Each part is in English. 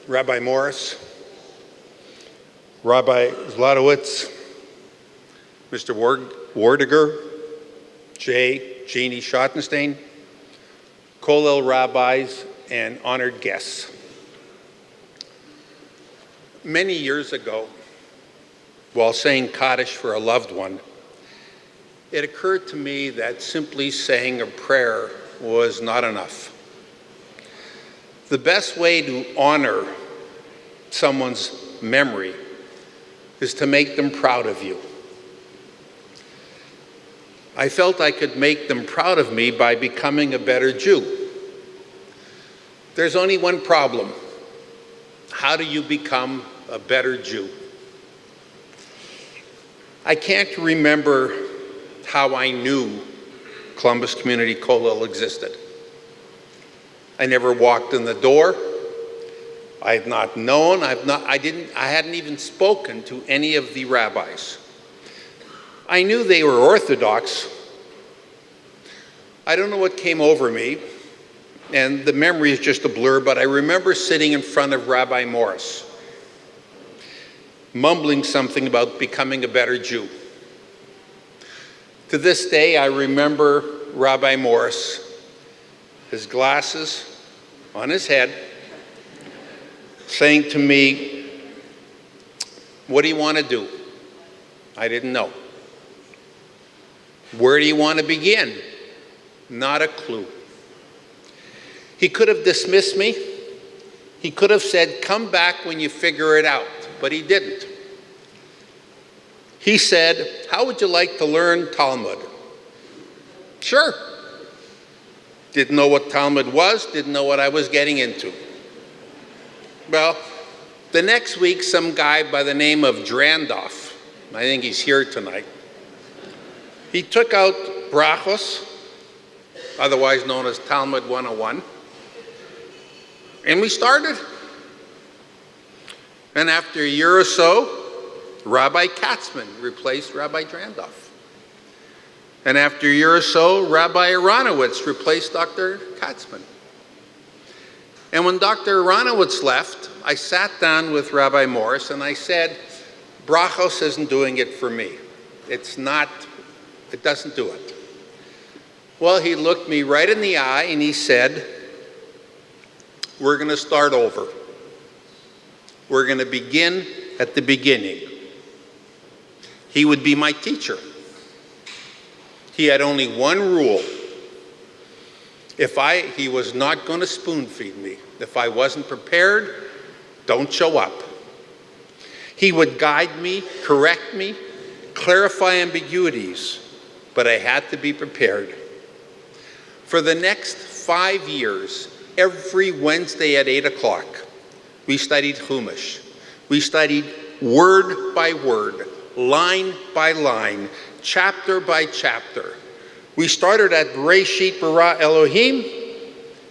Rabbi Morris, Rabbi Zlotowitz, Mr. Wardiger, Jeannie Schottenstein, Kollel rabbis, and honored guests. Many years ago, while saying Kaddish for a loved one, it occurred to me that simply saying a prayer was not enough. The best way to honor someone's memory is to make them proud of you. I felt I could make them proud of me by becoming a better Jew. There's only one problem. How do you become a better Jew? I can't remember how I knew Columbus Community Kollel existed. I never walked in the door. I have not known, I hadn't even spoken to any of the rabbis. I knew they were Orthodox. I don't know what came over me, and the memory is just a blur, but I remember sitting in front of Rabbi Morris, mumbling something about becoming a better Jew. To this day, I remember Rabbi Morris, his glasses on his head, saying to me, "What do you want to do?" I didn't know. "Where do you want to begin?" Not a clue. He could have dismissed me. He could have said, "Come back when you figure it out," but he didn't. He said, "How would you like to learn Talmud?" Sure. Didn't know what Talmud was, didn't know what I was getting into. Well, the next week, some guy by the name of Drandoff, I think he's here tonight, he took out brachos, otherwise known as Talmud 101, and we started. And after a year or so, Rabbi Katzman replaced Rabbi Drandoff. And after a year or so, Rabbi Aronowitz replaced Dr. Katzman. And when Dr. Aronowitz left, I sat down with Rabbi Morris and I said, "Brachos isn't doing it for me. It doesn't do it." Well, he looked me right in the eye and he said, "We're going to start over. We're going to begin at the beginning." He would be my teacher. He had only one rule. He was not going to spoon feed me. If I wasn't prepared, don't show up. He would guide me, correct me, clarify ambiguities, but I had to be prepared. For the next 5 years, every Wednesday at 8 o'clock, we studied Chumash. We studied word by word, line by line, chapter by chapter. We started at Bereshit bara Elohim,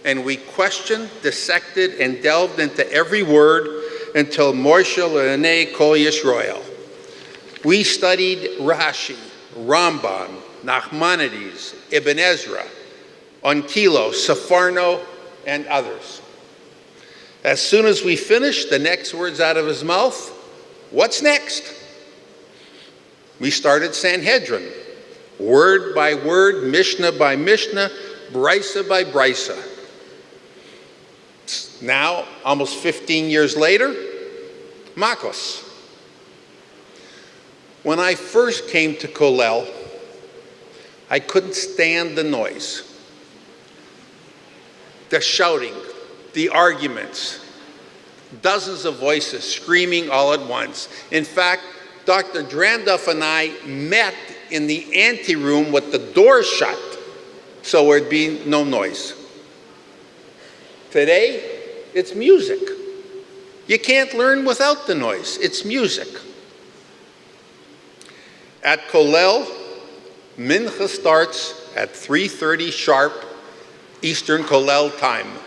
and we questioned, dissected, and delved into every word until Moshe Le'anei Kol Yisrael. We studied Rashi, Rambam, Nachmanides, Ibn Ezra, Onkelos, Sepharno, and others. As soon as we finished, the next words out of his mouth, "What's next?" We started Sanhedrin, word by word, Mishnah by Mishnah, Brisa by Brisa. Now, almost 15 years later, Makos. When I first came to Kollel, I couldn't stand the noise, the shouting, the arguments, dozens of voices screaming all at once. In fact, Dr. Drandoff and I met in the anteroom with the door shut, so there'd be no noise. Today, it's music. You can't learn without the noise. It's music. At Kollel, Mincha starts at 3:30 sharp Eastern Kollel time.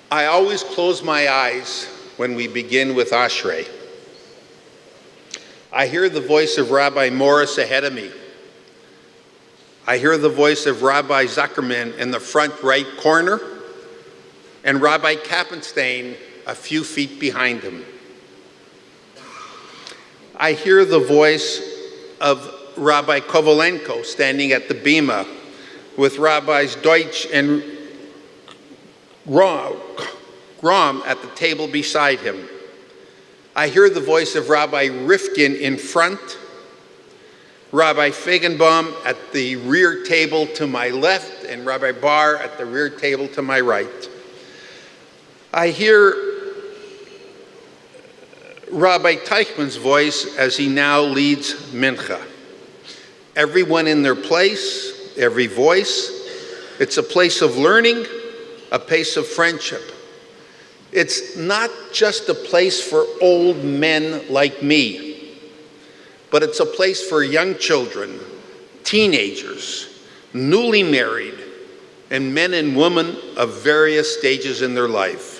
I always close my eyes when we begin with Ashrei. I hear the voice of Rabbi Morris ahead of me. I hear the voice of Rabbi Zuckerman in the front right corner and Rabbi Kappenstein a few feet behind him. I hear the voice of Rabbi Kovalenko standing at the bima with Rabbis Deutsch and Grom at the table beside him. I hear the voice of Rabbi Rifkin in front, Rabbi Feigenbaum at the rear table to my left, and Rabbi Bar at the rear table to my right. I hear Rabbi Teichmann's voice as he now leads Mincha. Everyone in their place, every voice. It's a place of learning, a place of friendship. It's not just a place for old men like me, but it's a place for young children, teenagers, newly married, and men and women of various stages in their life.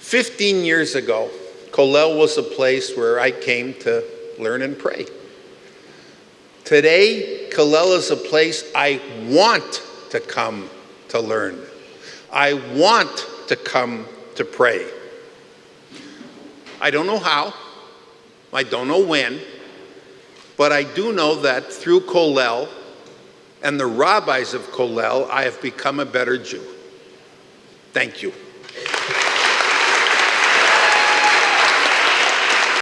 15 years ago, Kollel was a place where I came to learn and pray. Today, Kollel is a place I want to come to learn. I want to come to pray. I don't know how, I don't know when, but I do know that through Kollel and the rabbis of Kollel, I have become a better Jew. Thank you.